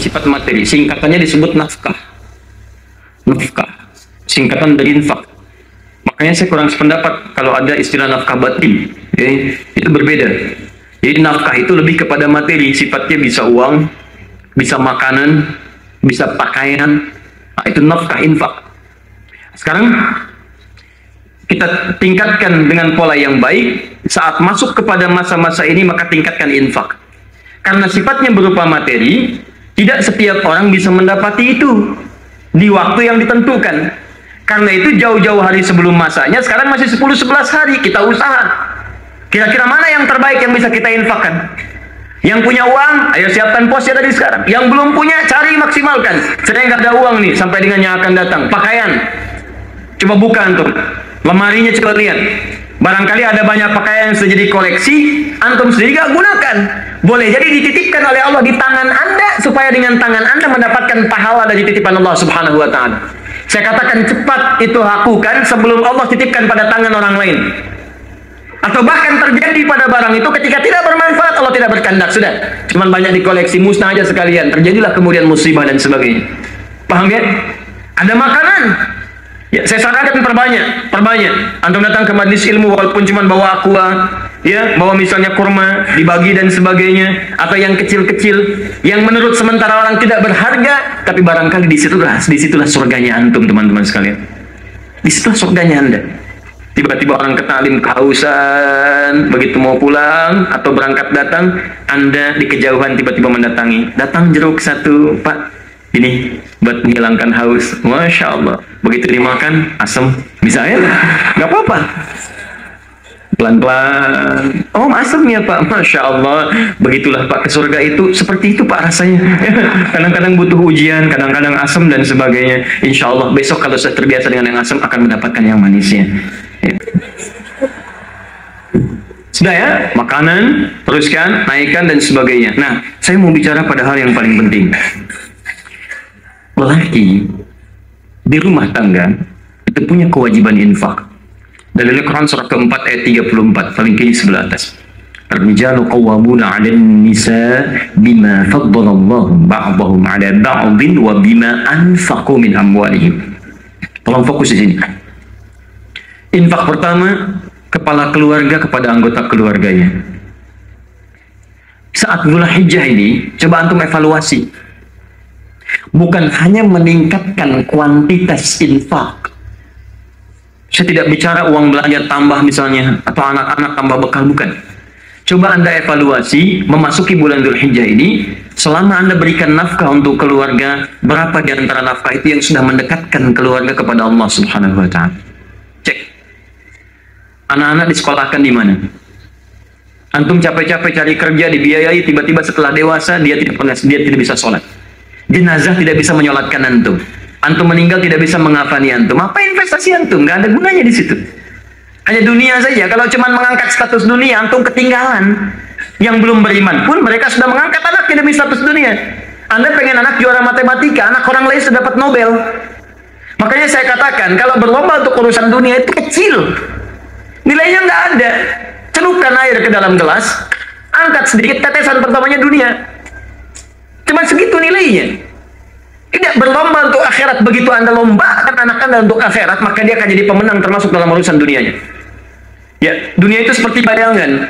bersifat materi. Singkatannya disebut nafkah. Nafkah, singkatan dari infak. Makanya saya kurang sependapat kalau ada istilah nafkah batin. Itu berbeda. Jadi nafkah itu lebih kepada materi, sifatnya bisa uang, bisa makanan, bisa pakaian. Nah, itu nafkah infak. Sekarang kita tingkatkan dengan pola yang baik. Saat masuk kepada masa-masa ini, maka tingkatkan infak. Karena sifatnya berupa materi, tidak setiap orang bisa mendapati itu di waktu yang ditentukan. Karena itu jauh-jauh hari sebelum masanya, sekarang masih 10-11 hari, kita usaha. Kira-kira mana yang terbaik yang bisa kita infakkan? Yang punya uang, ayo siapkan posnya dari sekarang. Yang belum punya, cari maksimalkan. Saya nggak ada uang nih, sampai dengan yang akan datang. Pakaian, coba buka antum. Lemarinya coba lihat. Barangkali ada banyak pakaian yang sudah jadi koleksi, antum sendiri gak gunakan. Boleh jadi dititipkan oleh Allah di tangan Anda, supaya dengan tangan Anda mendapatkan pahala dari titipan Allah Subhanahu wa Ta'ala. Saya katakan cepat itu lakukan sebelum Allah titipkan pada tangan orang lain. Atau bahkan terjadi pada barang itu ketika tidak bermanfaat, Allah tidak berkehendak, sudah. Cuman banyak dikoleksi, musnah aja sekalian. Terjadilah kemudian musibah dan sebagainya. Paham ya? Ada makanan. Ya, saya sarankan perbanyak. Antum datang ke majelis ilmu walaupun cuma bawa aqua, ya, bawa misalnya kurma, dibagi dan sebagainya, atau yang kecil-kecil, yang menurut sementara orang tidak berharga, tapi barangkali disitulah surganya antum, teman-teman sekalian. Disitulah surganya Anda. Tiba-tiba orang ke taklim kehausan, begitu mau pulang atau berangkat datang, Anda di kejauhan tiba-tiba mendatangi. Datang jeruk satu, Pak. Ini buat menghilangkan haus. Masya Allah. Begitu dimakan, asam. Bisa ya? Gak apa-apa. Pelan-pelan. Oh, asam ya Pak. Masya Allah. Begitulah Pak, ke surga itu seperti itu Pak rasanya. Kadang-kadang butuh ujian, kadang-kadang asam dan sebagainya. Insya Allah besok kalau saya terbiasa dengan yang asam akan mendapatkan yang manisnya. Ya. Sudah ya? Makanan, teruskan, naikkan dan sebagainya. Nah, saya mau bicara pada hal yang paling penting. Lelaki di rumah tangga itu punya kewajiban infak. Dalil Quran surah keempat ayat 34 paling kiri sebelah atas. Ar-rijalu qawwamuna 'alan nisa bima faddala Allah ba'dahum 'ala ba'din wa bima anfaqu min amwalihim. Tolong fokus di sini. Infak pertama, kepala keluarga kepada anggota keluarganya. Saat Dzulhijjah ini, coba antum evaluasi. Bukan hanya meningkatkan kuantitas infak. Saya tidak bicara uang belanja tambah misalnya, atau anak-anak tambah bekal, bukan. Coba Anda evaluasi, memasuki bulan Dzulhijjah ini, selama Anda berikan nafkah untuk keluarga, berapa di antara nafkah itu yang sudah mendekatkan keluarga kepada Allah Subhanahu wa Ta'ala? Cek. Anak-anak disekolahkan di mana? Antum capek-capek cari kerja, dibiayai, tiba-tiba setelah dewasa dia tidak bisa sholat. Jenazah tidak bisa menyolatkan antum. Antum meninggal tidak bisa mengafani antum. Apa investasi antum? Gak ada gunanya di situ. Hanya dunia saja. Kalau cuma mengangkat status dunia, antum ketinggalan. Yang belum beriman pun mereka sudah mengangkat anaknya demi status dunia. Anda pengen anak juara matematika, anak orang lain sudah dapat Nobel. Makanya saya katakan, kalau berlomba untuk urusan dunia itu kecil. Nilainya nggak ada. Celupkan air ke dalam gelas, angkat sedikit, tetesan pertamanya dunia. Cuma segitu nilainya. Tidak berlomba untuk akhirat. Begitu Anda lombakan anak Anda untuk akhirat, maka dia akan jadi pemenang termasuk dalam urusan dunianya. Ya, dunia itu seperti bayangan.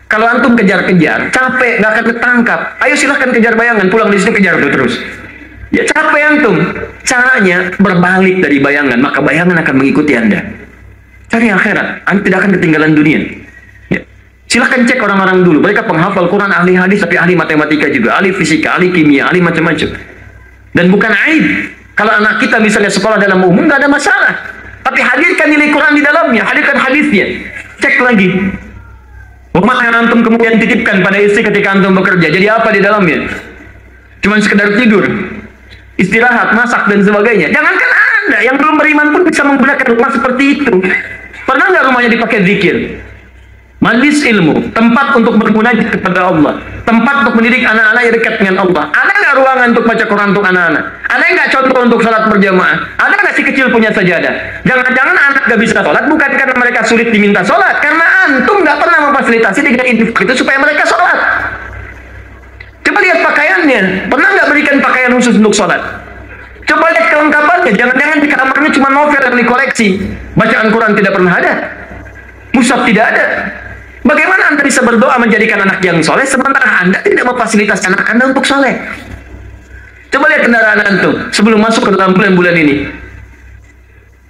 Kalau antum kejar-kejar, capek, nggak akan ketangkap. Ayo silahkan kejar bayangan, pulang di sini kejar terus. Ya capek antum. Caranya berbalik dari bayangan, maka bayangan akan mengikuti Anda. Cari akhirat, Anda tidak akan ketinggalan dunia. Silahkan cek orang-orang dulu. Mereka penghafal Quran, ahli hadis, tapi ahli matematika juga, ahli fisika, ahli kimia, ahli macam-macam. Dan bukan aib. Kalau anak kita misalnya sekolah dalam umum, nggak ada masalah. Tapi hadirkan nilai Quran di dalamnya, hadirkan hadisnya. Cek lagi. Rumah yang antum kemudian titipkan pada istri ketika antum bekerja, jadi apa di dalamnya? Cuman sekedar tidur, istirahat, masak, dan sebagainya. Jangankan Anda, yang belum beriman pun bisa menggunakan rumah seperti itu. Pernah nggak rumahnya dipakai zikir? Majlis ilmu, tempat untuk bermunajat kepada Allah, tempat untuk mendidik anak-anak yang dekat dengan Allah. Ada nggak ruangan untuk baca Quran untuk anak-anak? Ada nggak contoh untuk sholat berjamaah? Ada nggak si kecil punya sajadah? Jangan-jangan anak nggak bisa sholat bukan karena mereka sulit diminta sholat, karena antum nggak pernah memfasilitasi dengan infak itu supaya mereka sholat. Coba lihat pakaiannya, pernah nggak berikan belikan pakaian khusus untuk sholat. Coba lihat kelengkapannya. Jangan-jangan di kamarnya cuma novel yang dikoleksi. Bacaan Quran tidak pernah ada. Mushaf tidak ada. Bagaimana Anda bisa berdoa menjadikan anak yang soleh sementara Anda tidak memfasilitasi anak Anda untuk soleh? Coba lihat kendaraan antum sebelum masuk ke dalam bulan-bulan ini.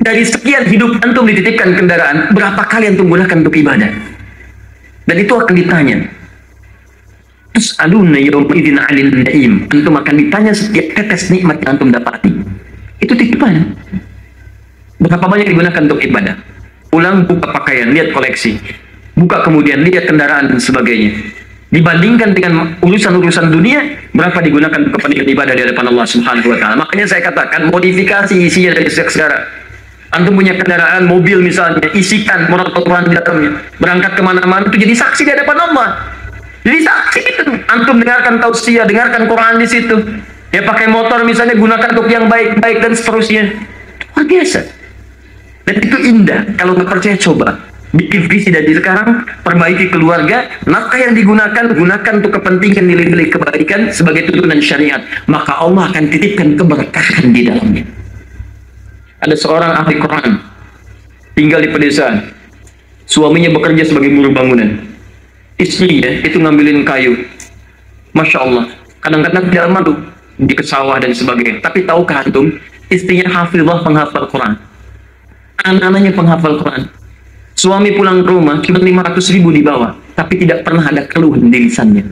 Dari sekian hidup antum dititipkan kendaraan, berapa kali antum gunakan untuk ibadah? Dan itu akan ditanya. Terus aluna yawma idzin 'anil na'im. Antum akan ditanya setiap tetes nikmat yang antum dapati. Itu titipan. Berapa banyak digunakan untuk ibadah? Pulang buka pakaian, lihat koleksi. Buka kemudian lihat kendaraan dan sebagainya. Dibandingkan dengan urusan-urusan dunia, berapa digunakan untuk kepentingan ibadah di hadapan Allah Subhanahu wa taala. Makanya saya katakan modifikasi isinya dari sekarang. Antum punya kendaraan, mobil misalnya, isikan moral Quran di dalamnya. Berangkat kemana-mana itu jadi saksi di hadapan Allah. Jadi saksi itu. Antum dengarkan tausiah, dengarkan Quran di situ. Ya pakai motor misalnya, gunakan untuk yang baik-baik dan seterusnya. Luar biasa. Dan itu indah. Kalau nggak percaya coba. Bikin visi dari sekarang, perbaiki keluarga, nafkah yang digunakan, gunakan untuk kepentingan nilai-nilai kebaikan sebagai tuntunan syariat. Maka Allah akan titipkan keberkahan di dalamnya. Ada seorang ahli Quran, tinggal di pedesaan. Suaminya bekerja sebagai buruh bangunan. Istrinya itu ngambilin kayu. Masya Allah, kadang-kadang tidak malu di sawah dan sebagainya. Tapi tahukah antum, istrinya hafizah penghafal Quran. Anak-anaknya penghafal Quran. Suami pulang ke rumah cuma 500.000 dibawa, tapi tidak pernah ada keluhan di lisannya.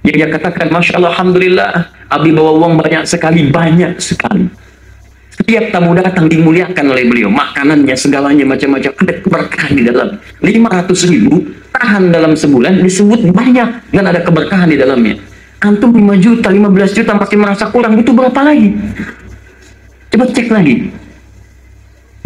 Yang dia katakan, Masya Allah, Alhamdulillah, Abi bawa uang banyak sekali. Setiap tamu datang dimuliakan oleh beliau, makanannya, segalanya, macam-macam, ada keberkahan di dalam. 500.000 tahan dalam sebulan, disebut banyak, dan ada keberkahan di dalamnya. Antum 5 juta, 15 juta masih merasa kurang, butuh berapa lagi? Coba cek lagi.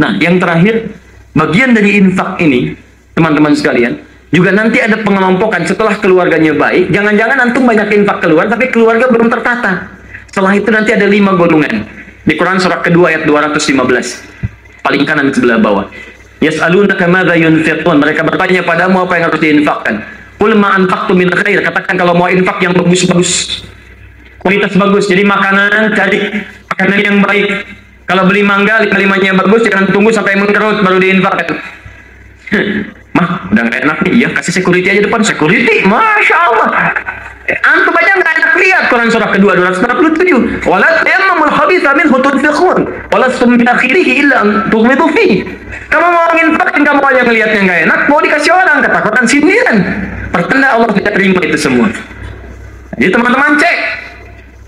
Nah, yang terakhir, bagian dari infak ini, teman-teman sekalian, juga nanti ada pengelompokan setelah keluarganya baik. Jangan-jangan antum banyak infak keluar, tapi keluarga belum tertata. Setelah itu nanti ada 5 golongan. Di Quran surat kedua ayat 215. Paling kanan sebelah bawah. Yas'alunaka madza yunfiqun. Mereka bertanya padamu apa yang harus diinfakkan. Qul ma anfaqtum min khair. Katakan kalau mau infak yang bagus-bagus. Kualitas bagus. Jadi makanan, cari makanan yang baik. Kalau beli mangga, kalimatnya bagus, jangan tunggu sampai mengkerut baru diinfakkan. Mah, udah nggak enak nih, ya kasih security aja depan. Security, Masya Allah. Antum aja nggak enak lihat. Quran surah kedua 267. Wala tayammamul khabitha minhu tunfiqun wala min akhirih illa an tughmidu fihi. Kamu mau nginfakin, kamu aja ngelihatnya nggak enak, mau dikasih orang, kata Quran sindiran. Pertanda Allah tidak terima itu semua. Jadi teman-teman cek.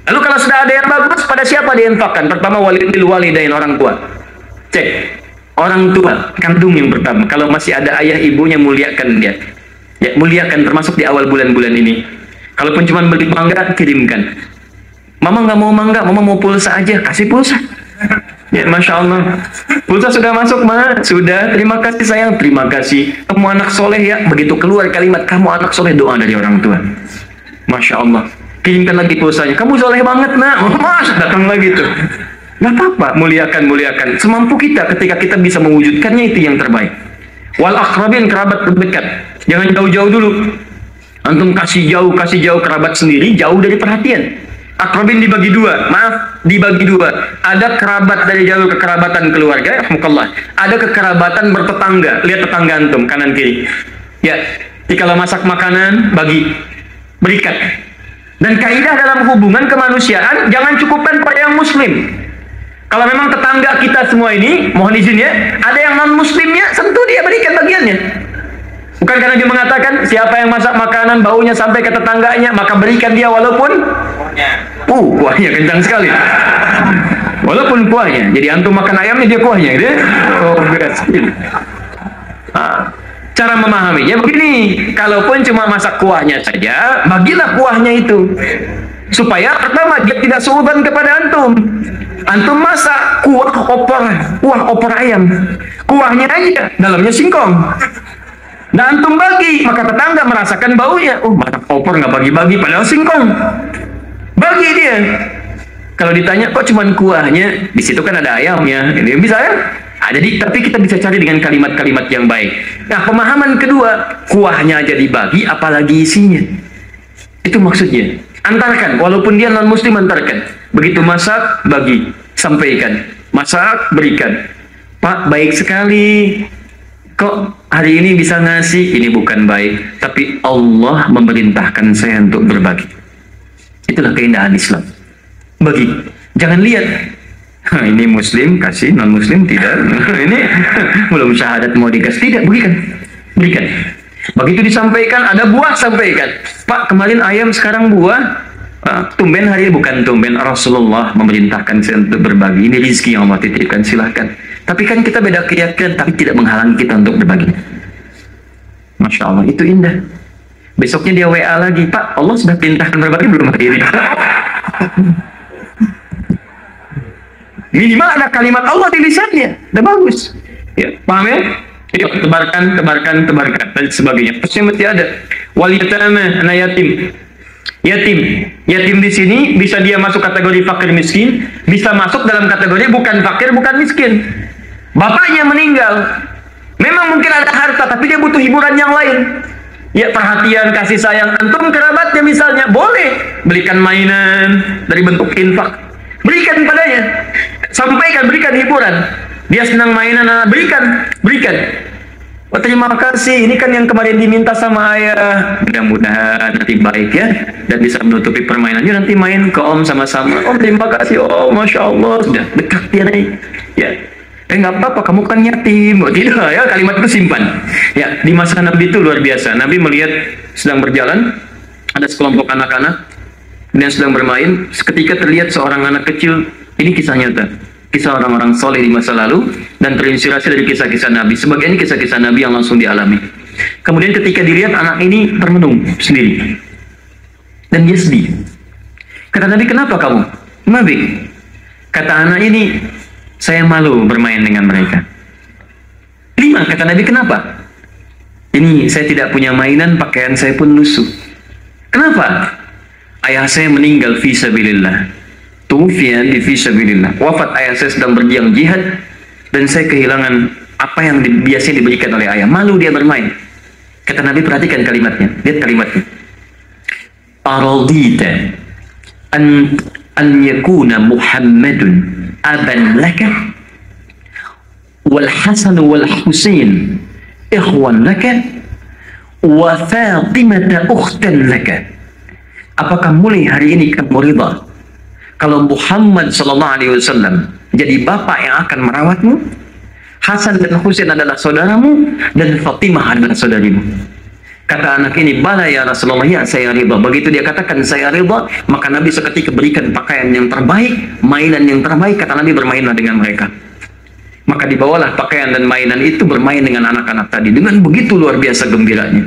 Lalu kalau sudah ada yang bagus, pada siapa diinfakkan? Pertama walidil walidain, orang tua. Cek. Orang tua, kandung yang pertama. Kalau masih ada ayah ibunya, muliakan dia. Ya, muliakan termasuk di awal bulan-bulan ini. Kalaupun cuma beli mangga, kirimkan. Mama nggak mau mangga, mama mau pulsa aja, kasih pulsa. Ya, Masya Allah. Pulsa sudah masuk, Ma? Sudah, terima kasih sayang. Terima kasih. Kamu anak soleh ya. Begitu keluar kalimat, kamu anak soleh, doa dari orang tua. Masya Allah. Kirimkan lagi pulsanya. Kamu soleh banget, nak. Mas, datang lagi tuh. Gak apa-apa, muliakan. Semampu kita ketika kita bisa mewujudkannya, itu yang terbaik. Wal akrabin, kerabat terdekat. Jangan jauh-jauh dulu. Antum kasih jauh kerabat sendiri, jauh dari perhatian. Akrabin dibagi dua, dibagi dua. Ada kerabat dari jalur kekerabatan keluarga, rahmukallah. Ada kekerabatan bertetangga. Lihat tetangga antum, kanan kiri. Ya, jika masak makanan, berikan. Dan kaidah dalam hubungan kemanusiaan, jangan cukupkan pada yang muslim. Kalau memang tetangga kita semua ini, mohon izin ya, ada yang non-muslimnya, sentuh dia, berikan bagiannya. Bukan karena dia mengatakan, siapa yang masak makanan, baunya sampai ke tetangganya, maka berikan dia walaupun kuahnya kencang sekali. Walaupun kuahnya. Jadi antum makan ayamnya, dia kuahnya. Gitu. Oh, cara memahaminya begini, kalaupun cuma masak kuahnya saja, bagilah kuahnya itu. Supaya pertama, dia tidak suudzon kepada antum. Antum masak kuah opor ayam. Kuahnya aja, dalamnya singkong. Dan antum bagi, maka tetangga merasakan baunya. Oh, masak opor nggak bagi-bagi, padahal singkong. Bagi dia. Kalau ditanya, kok cuma kuahnya? Di situ kan ada ayamnya. Ini bisa ya? Jadi, tapi kita bisa cari dengan kalimat-kalimat yang baik. Nah, pemahaman kedua, kuahnya aja dibagi, apalagi isinya. Itu maksudnya. Antarkan, walaupun dia non-muslim, antarkan. Begitu masak, bagi, sampaikan. Masak, berikan. Pak, baik sekali. Kok hari ini bisa ngasih? Ini bukan baik, tapi Allah memerintahkan saya untuk berbagi. Itulah keindahan Islam. Bagi. Jangan lihat, ini muslim kasih, non muslim tidak. Ini belum syahadat mau dikasih, tidak, berikan. Begitu disampaikan, ada buah, sampaikan. Pak, kemarin ayam, sekarang buah. Tumben hari ini, bukan tumben, Rasulullah memerintahkan saya untuk berbagi. Ini rezeki yang Allah titipkan, silahkan. Tapi kan kita beda keyakinan, tapi tidak menghalangi kita untuk berbagi. Masya Allah, itu indah. Besoknya dia WA lagi, Pak, Allah sudah perintahkan berbagi belum hari ini? Minimal ada kalimat Allah di lisannya, udah bagus. Ya, paham ya? Jadi tebarkan, dan sebagainya. Pasti mesti ada. Wal yatama, anak yatim. Yatim di sini bisa dia masuk kategori fakir miskin, bisa masuk dalam kategori bukan fakir, bukan miskin. Bapaknya meninggal, memang mungkin ada harta, tapi dia butuh hiburan yang lain. Ya, perhatian, kasih sayang antum kerabatnya misalnya, boleh belikan mainan dari bentuk infak, berikan padanya, sampaikan, berikan hiburan. Dia senang mainan, berikan. Oh, terima kasih, ini kan yang kemarin diminta sama ayah. Mudah-mudahan nanti baik ya, dan bisa menutupi permainannya, nanti main ke om sama-sama. Oh, terima kasih, oh Masya Allah, sudah dekat dia nih. Ya, nggak apa-apa, kamu kan yatim. Oh, tidak ya, kalimat itu simpan. Ya, di masa Nabi itu luar biasa. Nabi melihat sedang berjalan, ada sekelompok anak-anak, dan sedang bermain. Seketika terlihat seorang anak kecil. Ini kisah nyata, kisah orang-orang soleh di masa lalu, dan terinspirasi dari kisah-kisah Nabi. Sebagian kisah-kisah Nabi yang langsung dialami. Kemudian ketika dilihat anak ini termenung sendiri, dan dia sedih. Kata Nabi, kenapa kamu? Nabi, kata anak ini, saya malu bermain dengan mereka. 5, kata Nabi, kenapa? Ini saya tidak punya mainan, pakaian saya pun lusuh. Kenapa? Ayah saya meninggal fi sabilillah. Tufian di fi sabilillah. Wafat ayah saya sedang berjuang jihad, dan saya kehilangan apa yang biasanya diberikan oleh ayah. Malu dia bermain. Kata Nabi, perhatikan kalimatnya. Lihat kalimatnya. Aradita an yakuna Muhammadun aban laka wal Hasan wal Husain ikhwan laka wa Fatimah ukhtan laka. Apakah mulai hari ini kamu ridha kalau Muhammad SAW jadi bapak yang akan merawatmu, Hasan dan Husain adalah saudaramu, dan Fatimah adalah saudarimu? Kata anak ini, bala ya Rasulullah, ya saya ridha. Begitu dia katakan saya ridha, maka Nabi seketika berikan pakaian yang terbaik, mainan yang terbaik. Kata Nabi, bermainlah dengan mereka. Maka dibawalah pakaian dan mainan itu, bermain dengan anak-anak tadi dengan begitu luar biasa gembiranya.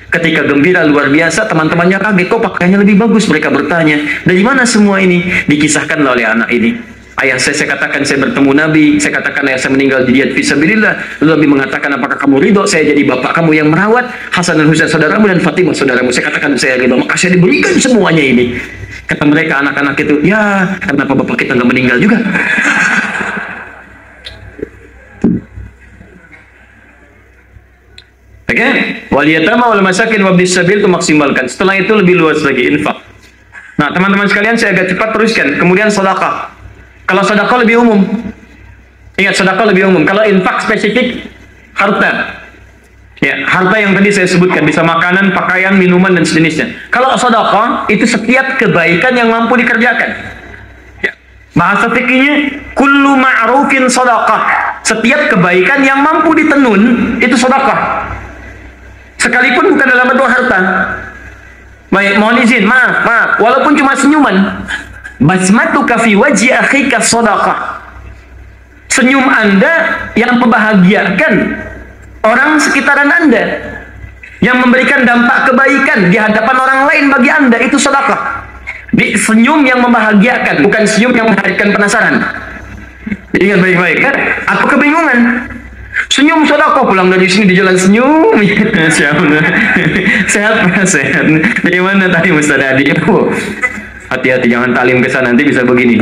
Ketika gembira luar biasa, teman-temannya kaget, kok pakaiannya lebih bagus? Mereka bertanya, dari mana semua ini? Dikisahkan oleh anak ini. Ayah saya katakan saya bertemu Nabi, saya katakan ayah saya meninggal di jihad fisabilillah. Lalu Nabi mengatakan, apakah kamu ridho saya jadi bapak kamu yang merawat, Hasan dan Husain saudaramu, dan Fatimah saudaramu? Saya katakan saya ridho, maka saya diberikan semuanya ini. Kata mereka anak-anak itu, ya kenapa bapak kita nggak meninggal juga? Oke, wal yatama wal masakin wabnis sabil, itu maksimalkan. Setelah itu lebih luas lagi, infak. Nah, teman-teman sekalian, saya agak cepat teruskan. Kemudian sedekah. Kalau sedekah lebih umum. Ingat, sedekah lebih umum. Kalau infak spesifik, harta. Ya, harta yang tadi saya sebutkan, bisa makanan, pakaian, minuman, dan sejenisnya. Kalau sedekah, itu setiap kebaikan yang mampu dikerjakan. Ya. Bahasa fikihnya, kullu ma'rufin sedekah. Setiap kebaikan yang mampu ditenun, itu sedekah. Sekalipun bukan dalam bentuk harta. Baik, mohon izin, maaf, walaupun cuma senyuman. Basmatuka fi wajhi akhika shadaqah. Senyum Anda yang membahagiakan orang sekitaran Anda, yang memberikan dampak kebaikan di hadapan orang lain bagi Anda, itu sedekah. Di senyum yang membahagiakan, bukan senyum yang menghadirkan penasaran. Ingat baik-baik kan? Aku kebingungan. Senyum sedekah, pulang dari sini di jalan senyum. Sehat. Dari mana tadi Ustaz Adi? Hati-hati, jangan talim ke sana, nanti bisa begini.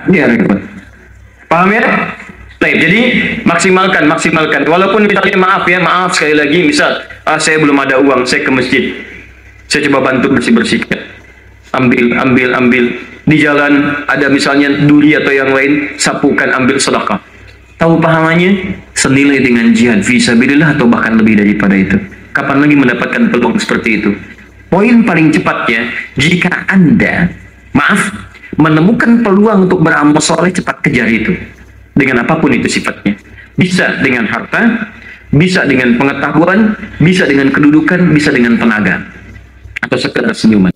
Ya, paham ya? Baik, jadi maksimalkan. Walaupun misalnya maaf sekali lagi, misal saya belum ada uang, saya ke masjid, saya coba bantu bersih-bersih. Ambil. Di jalan ada misalnya duri atau yang lain, sapukan, ambil sedekah. Tahu pahalanya? Senilai dengan jihad fisabilillah atau bahkan lebih daripada itu. Kapan lagi mendapatkan peluang seperti itu? Poin paling cepatnya, jika Anda, menemukan peluang untuk beramal soleh, cepat kejar itu. Dengan apapun itu sifatnya. Bisa dengan harta, bisa dengan pengetahuan, bisa dengan kedudukan, bisa dengan tenaga. Atau sekedar senyuman.